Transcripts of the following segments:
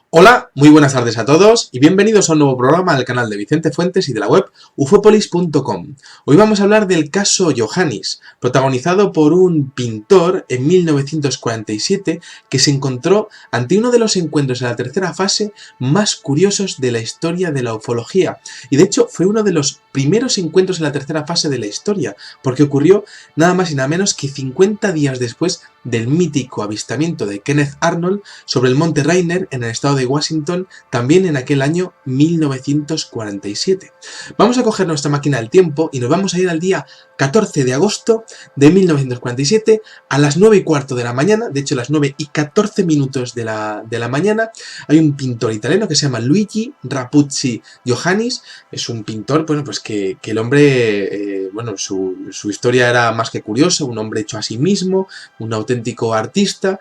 Hola, muy buenas tardes a todos y bienvenidos a un nuevo programa del canal de Vicente Fuentes y de la web ufopolis.com. Hoy vamos a hablar del caso Iohannis, protagonizado por un pintor en 1947 que se encontró ante uno de los encuentros en la tercera fase más curiosos de la historia de la ufología. Y de hecho fue uno de los primeros encuentros en la tercera fase de la historia, porque ocurrió nada más y nada menos que 50 días después del mítico avistamiento de Kenneth Arnold sobre el monte Rainier en el estado de Washington, también en aquel año 1947. Vamos a coger nuestra máquina del tiempo y nos vamos a ir al día 14 de agosto de 1947 a las 9:15 de la mañana, de hecho las 9:14 de la mañana. Hay un pintor italiano que se llama Luigi Rapuzzi Iohannis. Es un pintor, bueno, pues que el hombre, su historia era más que curiosa, un hombre hecho a sí mismo, un auténtico artista,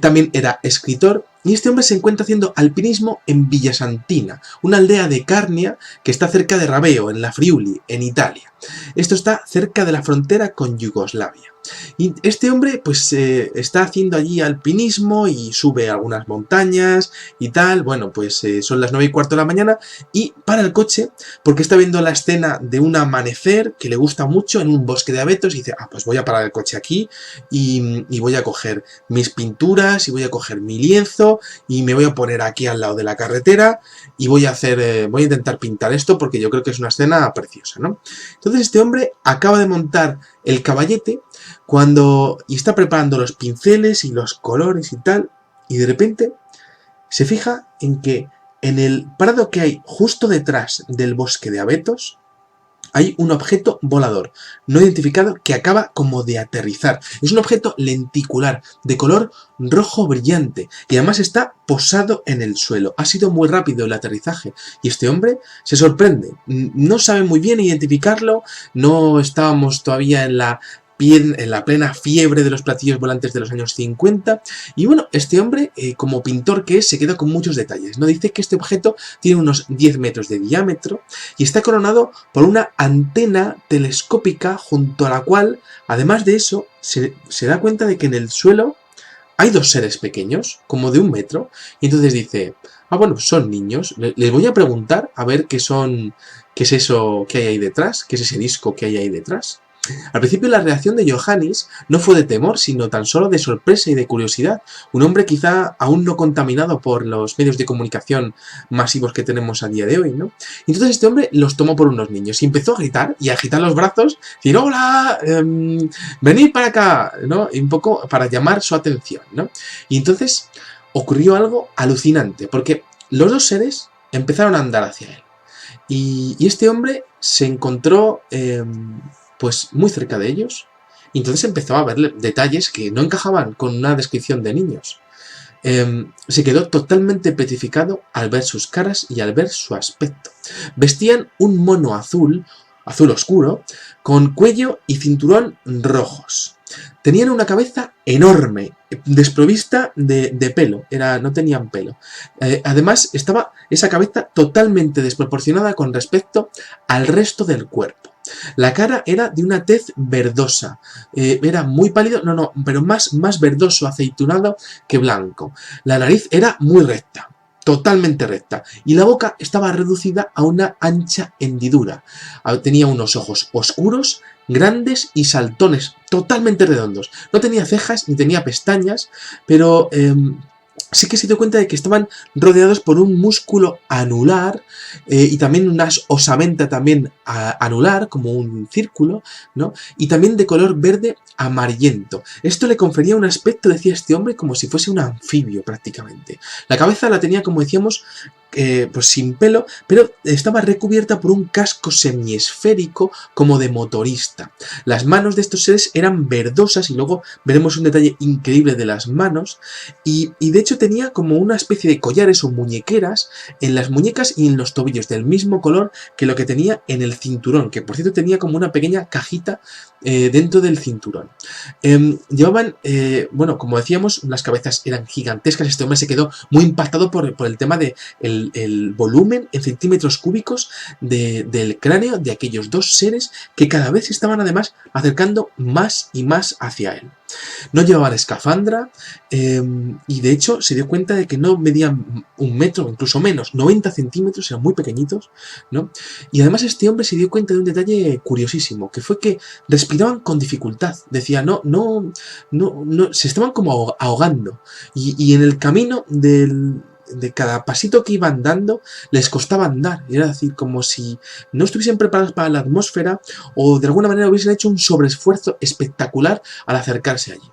también era escritor. Y este hombre se encuentra haciendo alpinismo en Villasantina, una aldea de Carnia que está cerca de Raveo, en la Friuli, en Italia. Esto está cerca de la frontera con Yugoslavia. Y este hombre pues está haciendo allí alpinismo y sube algunas montañas y tal. Bueno, pues son las 9:15 de la mañana y para el coche porque está viendo la escena de un amanecer que le gusta mucho en un bosque de abetos y dice, pues voy a parar el coche aquí y voy a coger mis pinturas y voy a coger mi lienzo y me voy a poner aquí al lado de la carretera y voy a intentar pintar esto porque yo creo que es una escena preciosa, ¿no? Entonces este hombre acaba de montar el caballete y está preparando los pinceles y los colores y tal, y de repente se fija en que en el prado que hay justo detrás del bosque de abetos hay un objeto volador no identificado que acaba como de aterrizar. Es un objeto lenticular de color rojo brillante y además está posado en el suelo. Ha sido muy rápido el aterrizaje y este hombre se sorprende. No sabe muy bien identificarlo, no estábamos todavía en la plena fiebre de los platillos volantes de los años 50 y bueno, este hombre como pintor que es se queda con muchos detalles, ¿no? Dice que este objeto tiene unos 10 metros de diámetro y está coronado por una antena telescópica junto a la cual, además de eso, se da cuenta de que en el suelo hay dos seres pequeños, como de 1 metro, y entonces dice, bueno, son niños, les voy a preguntar a ver qué es eso que hay ahí detrás, qué es ese disco que hay ahí detrás. Al principio la reacción de Iohannis no fue de temor, sino tan solo de sorpresa y de curiosidad. Un hombre quizá aún no contaminado por los medios de comunicación masivos que tenemos a día de hoy, ¿no? Entonces este hombre los tomó por unos niños y empezó a gritar y a agitar los brazos, decir, ¡hola! ¡Venid para acá! ¿No? Y un poco para llamar su atención, ¿no? Y entonces ocurrió algo alucinante, porque los dos seres empezaron a andar hacia él. Y este hombre se encontró pues muy cerca de ellos, y entonces empezó a ver detalles que no encajaban con una descripción de niños. Se quedó totalmente petrificado al ver sus caras y al ver su aspecto. Vestían un mono azul oscuro, con cuello y cinturón rojos. Tenían una cabeza enorme, desprovista de pelo, no tenían pelo. Además, estaba esa cabeza totalmente desproporcionada con respecto al resto del cuerpo. La cara era de una tez verdosa, era muy pálido, pero más verdoso, aceitunado que blanco. La nariz era muy recta, totalmente recta, y la boca estaba reducida a una ancha hendidura. Tenía unos ojos oscuros, grandes y saltones, totalmente redondos. No tenía cejas ni tenía pestañas, pero sí que se dio cuenta de que estaban rodeados por un músculo anular y también una osamenta también anular, como un círculo, ¿no? Y también de color verde amarillento. Esto le confería un aspecto, decía este hombre, como si fuese un anfibio prácticamente. La cabeza la tenía, como decíamos, pues sin pelo, pero estaba recubierta por un casco semiesférico como de motorista. Las manos de estos seres eran verdosas y luego veremos un detalle increíble de las manos y de hecho tenía como una especie de collares o muñequeras en las muñecas y en los tobillos del mismo color que lo que tenía en el cinturón, que por cierto tenía como una pequeña cajita dentro del cinturón. Llevaban, como decíamos, las cabezas eran gigantescas. Este hombre se quedó muy impactado por el tema de el volumen en centímetros cúbicos del cráneo de aquellos dos seres que cada vez se estaban además acercando más y más hacia él. No llevaban escafandra y de hecho se dio cuenta de que no medían 1 metro, incluso menos, 90 centímetros, eran muy pequeñitos, ¿no? Y además este hombre se dio cuenta de un detalle curiosísimo, que fue que respiraban con dificultad. Decía, no, se estaban como ahogando. Y en el camino de cada pasito que iban dando, les costaba andar. Era decir, como si no estuviesen preparados para la atmósfera o de alguna manera hubiesen hecho un sobreesfuerzo espectacular al acercarse allí.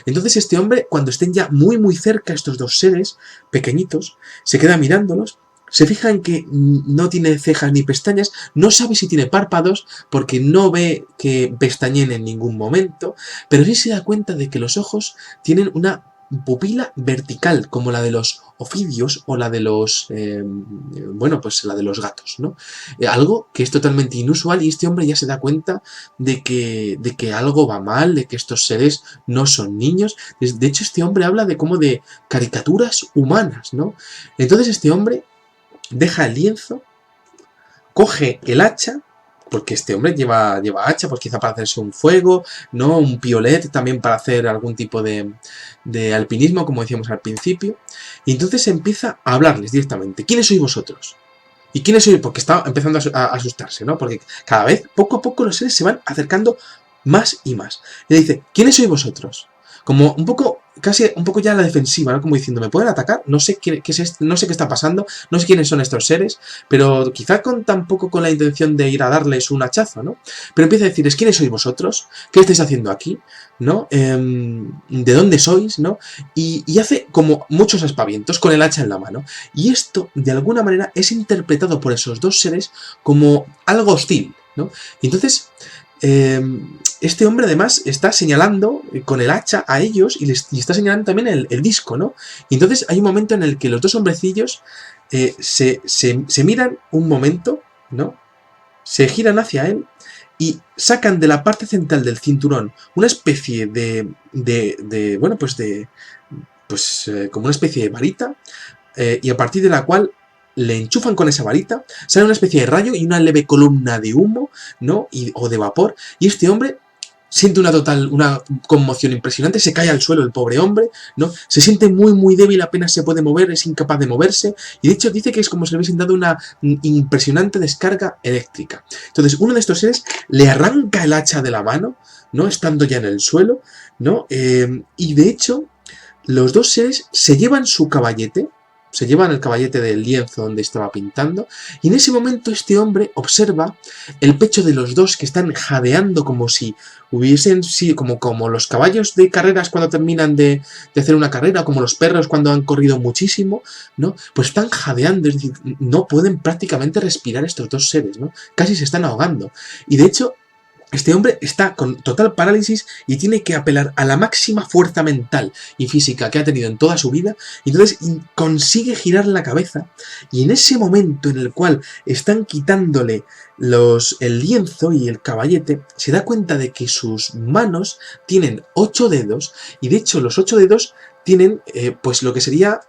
Entonces este hombre, cuando estén ya muy muy cerca estos dos seres pequeñitos, se queda mirándolos, se fija en que no tiene cejas ni pestañas, no sabe si tiene párpados porque no ve que pestañeen en ningún momento, pero sí se da cuenta de que los ojos tienen una pupila vertical, como la de los ofidios o la de los, bueno, pues la de los gatos, ¿no? Algo que es totalmente inusual y este hombre ya se da cuenta de que algo va mal, de que estos seres no son niños. De hecho, este hombre habla de como de caricaturas humanas, ¿no? Entonces este hombre deja el lienzo, coge el hacha, porque este hombre lleva hacha, pues quizá para hacerse un fuego, ¿no? Un piolet también para hacer algún tipo de alpinismo, como decíamos al principio. Y entonces empieza a hablarles directamente. ¿Quiénes sois vosotros? ¿Y quiénes sois? Porque está empezando a asustarse, ¿no? Porque cada vez, poco a poco, los seres se van acercando más y más. Y le dice, ¿quiénes sois vosotros? Como un poco, casi un poco ya a la defensiva, ¿no? Como diciendo, ¿me pueden atacar? No sé qué es esto, no sé qué está pasando, no sé quiénes son estos seres, pero quizá tampoco con la intención de ir a darles un hachazo, ¿no? Pero empieza a decirles, ¿quiénes sois vosotros? ¿Qué estáis haciendo aquí? ¿No? ¿De dónde sois? ¿No? Y hace como muchos aspavientos con el hacha en la mano. Y esto, de alguna manera, es interpretado por esos dos seres como algo hostil, ¿no? Y entonces este hombre además está señalando con el hacha a ellos y está señalando también el disco, ¿no? Y entonces hay un momento en el que los dos hombrecillos se miran un momento, ¿no? Se giran hacia él y sacan de la parte central del cinturón una especie bueno, como una especie de varita, y a partir de la cual le enchufan con esa varita, sale una especie de rayo y una leve columna de humo, ¿no? O de vapor, y este hombre siente una conmoción impresionante, se cae al suelo el pobre hombre, ¿no? Se siente muy muy débil, apenas se puede mover, es incapaz de moverse, y de hecho dice que es como si le hubiesen dado una impresionante descarga eléctrica. Entonces uno de estos seres le arranca el hacha de la mano, ¿no? Estando ya en el suelo, ¿no? Y de hecho los dos seres se llevan su caballete, se llevan el caballete del lienzo donde estaba pintando, y en ese momento este hombre observa el pecho de los dos que están jadeando como si hubiesen sido, como los caballos de carreras cuando terminan de hacer una carrera, como los perros cuando han corrido muchísimo, ¿no? Pues están jadeando, es decir, no pueden prácticamente respirar estos dos seres, ¿no? Casi se están ahogando. Y de hecho, este hombre está con total parálisis y tiene que apelar a la máxima fuerza mental y física que ha tenido en toda su vida, y entonces consigue girar la cabeza, y en ese momento en el cual están quitándole el lienzo y el caballete, se da cuenta de que sus manos tienen 8 dedos, y de hecho los 8 dedos tienen pues lo que sería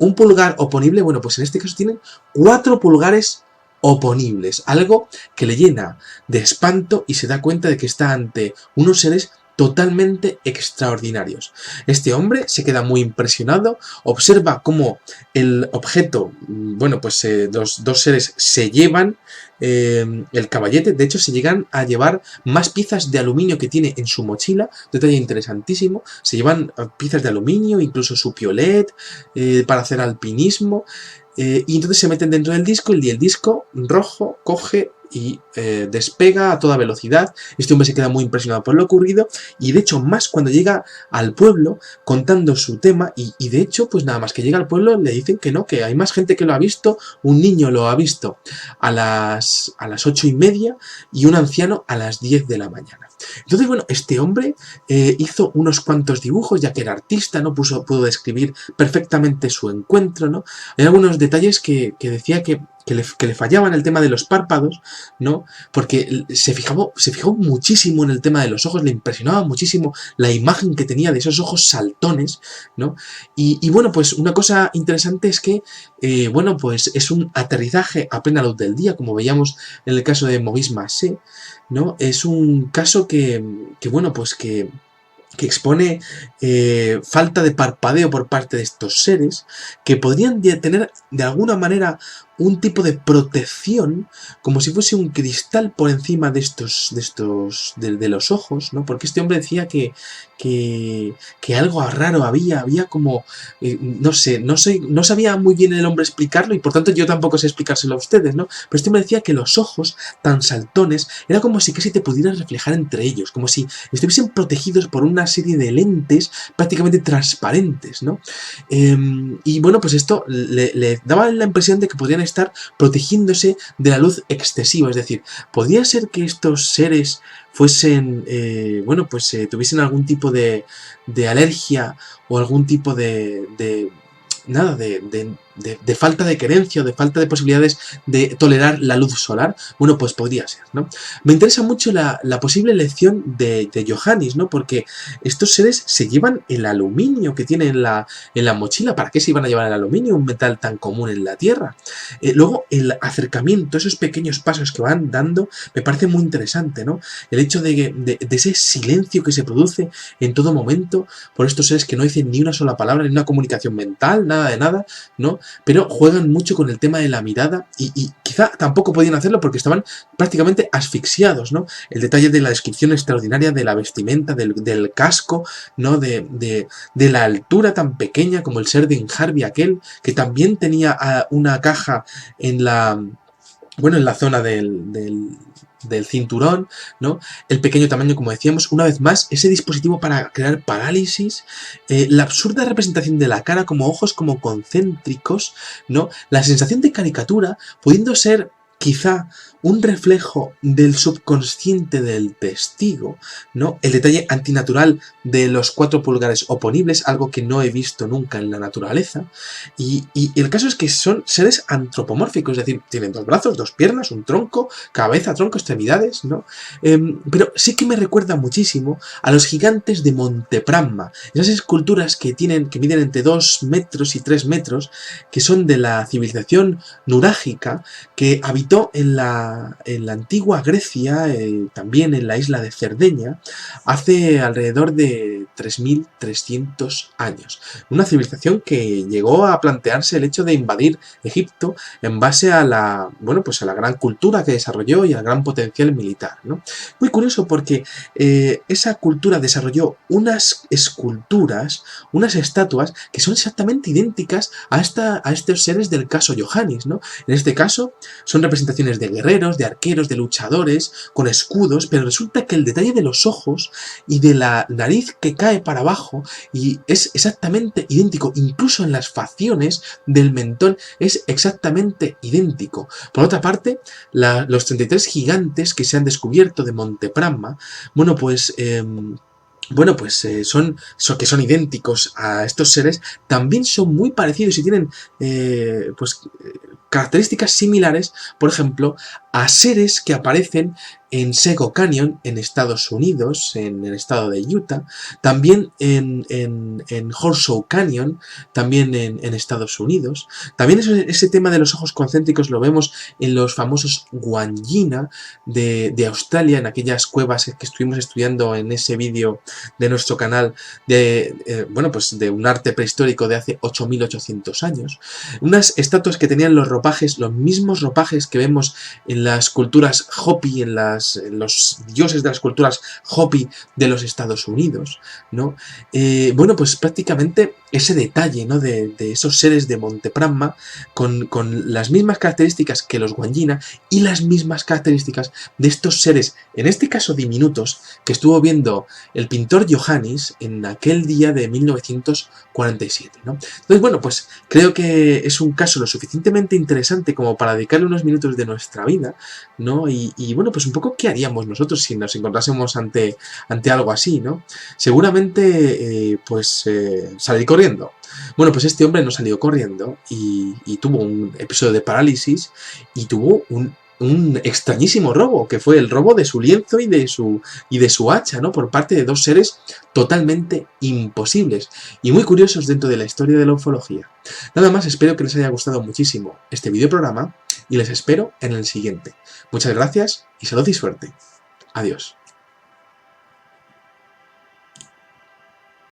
un pulgar oponible. Bueno, pues en este caso tienen 4 pulgares oponibles, algo que le llena de espanto y se da cuenta de que está ante unos seres totalmente extraordinarios. Este hombre se queda muy impresionado, observa cómo el objeto, bueno, pues los dos seres se llevan el caballete. De hecho se llegan a llevar más piezas de aluminio que tiene en su mochila, detalle interesantísimo, se llevan piezas de aluminio, incluso su piolet para hacer alpinismo. Y entonces se meten dentro del disco y el disco rojo coge y despega a toda velocidad. Este hombre se queda muy impresionado por lo ocurrido, y de hecho más cuando llega al pueblo contando su tema, y de hecho pues nada más que llega al pueblo le dicen que no, que hay más gente que lo ha visto. Un niño lo ha visto a las 8:30 y un anciano a las 10 de la mañana. Entonces, bueno, este hombre hizo unos cuantos dibujos, ya que era artista, ¿no? Pudo describir perfectamente su encuentro, ¿no? Hay algunos detalles que decía que le fallaban el tema de los párpados, ¿no? Porque se fijó muchísimo en el tema de los ojos, le impresionaba muchísimo la imagen que tenía de esos ojos saltones, ¿no? Y bueno, pues una cosa interesante es que, bueno, pues es un aterrizaje a plena luz del día, como veíamos en el caso de Maurice Macé, ¿no? Es un caso que bueno, pues que que expone falta de parpadeo por parte de estos seres, que podrían tener de alguna manera un tipo de protección, como si fuese un cristal por encima de los ojos, ¿no? Porque este hombre decía que algo raro había como, no sé, no sabía muy bien el hombre explicarlo, y por tanto yo tampoco sé explicárselo a ustedes, ¿no? Pero este hombre decía que los ojos tan saltones era como si casi te pudieras reflejar entre ellos, como si estuviesen protegidos por una serie de lentes prácticamente transparentes, ¿no? Y bueno, pues esto le daba la impresión de que podrían estar protegiéndose de la luz excesiva, es decir, podría ser que estos seres fuesen, bueno, pues tuviesen algún tipo de alergia o algún tipo nada, de falta de querencia o de falta de posibilidades de tolerar la luz solar. Bueno, pues podría ser, ¿no? Me interesa mucho la posible elección de Iohannis, ¿no? Porque estos seres se llevan el aluminio que tienen en la mochila. ¿Para qué se iban a llevar el aluminio? Un metal tan común en la Tierra. Luego, el acercamiento, esos pequeños pasos que van dando, me parece muy interesante, ¿no? El hecho de ese silencio que se produce en todo momento por estos seres que no dicen ni una sola palabra, ni una comunicación mental, nada de nada, ¿no? Pero juegan mucho con el tema de la mirada y quizá tampoco podían hacerlo porque estaban prácticamente asfixiados, ¿no? El detalle de la descripción extraordinaria de la vestimenta, del casco, ¿no? De la altura tan pequeña como el ser de Harvey aquel, que también tenía una caja en la, bueno, en la zona del cinturón, ¿no? El pequeño tamaño, como decíamos, una vez más, ese dispositivo para crear parálisis, la absurda representación de la cara como ojos como concéntricos, ¿no? La sensación de caricatura, pudiendo ser quizá un reflejo del subconsciente del testigo, ¿no? El detalle antinatural de los 4 pulgares oponibles, algo que no he visto nunca en la naturaleza, y el caso es que son seres antropomórficos, es decir, tienen 2 brazos, 2 piernas, un tronco, cabeza, tronco, extremidades, ¿no? Pero sí que me recuerda muchísimo a los gigantes de Montepramma, esas esculturas que miden entre 2 metros y 3 metros, que son de la civilización nurágica, que habitó en la antigua Grecia, también en la isla de Cerdeña, hace alrededor de 3300 años. Una civilización que llegó a plantearse el hecho de invadir Egipto en base a la, bueno, pues a la gran cultura que desarrolló y al gran potencial militar, ¿no? Muy curioso porque esa cultura desarrolló unas esculturas, unas estatuas que son exactamente idénticas a estos seres del caso Iohannis, ¿no? En este caso son representaciones de guerreros, de arqueros, de luchadores, con escudos, pero resulta que el detalle de los ojos y de la nariz que cae para abajo y es exactamente idéntico, incluso en las facciones del mentón es exactamente idéntico. Por otra parte, los 33 gigantes que se han descubierto de Montepramma, bueno, pues son idénticos a estos seres, también son muy parecidos y tienen características similares, por ejemplo, a seres que aparecen en Sego Canyon, en Estados Unidos, en el estado de Utah, también en Horseshoe Canyon, también en Estados Unidos. También ese tema de los ojos concéntricos lo vemos en los famosos Wandjina de Australia, en aquellas cuevas que estuvimos estudiando en ese vídeo de nuestro canal de un arte prehistórico de hace 8800 años. Unas estatuas que tenían los mismos ropajes que vemos en las culturas Hopi, en los dioses de las culturas Hopi de los Estados Unidos, ¿no? Pues prácticamente ese detalle, ¿no? de esos seres de Montepramma con las mismas características que los Wandjina y las mismas características de estos seres, en este caso diminutos, que estuvo viendo el pintor Iohannis en aquel día de 1947, ¿no? Entonces, bueno, pues creo que es un caso lo suficientemente interesante como para dedicarle unos minutos de nuestra vida, ¿no? Y bueno, pues un poco qué haríamos nosotros si nos encontrásemos ante algo así, ¿no? Seguramente, salir corriendo. Bueno, pues este hombre no salió corriendo y tuvo un episodio de parálisis y tuvo un extrañísimo robo, que fue el robo de su lienzo y de su hacha, ¿no? Por parte de 2 seres totalmente imposibles y muy curiosos dentro de la historia de la ufología. Nada más, espero que les haya gustado muchísimo este videoprograma y les espero en el siguiente. Muchas gracias y salud y suerte. Adiós.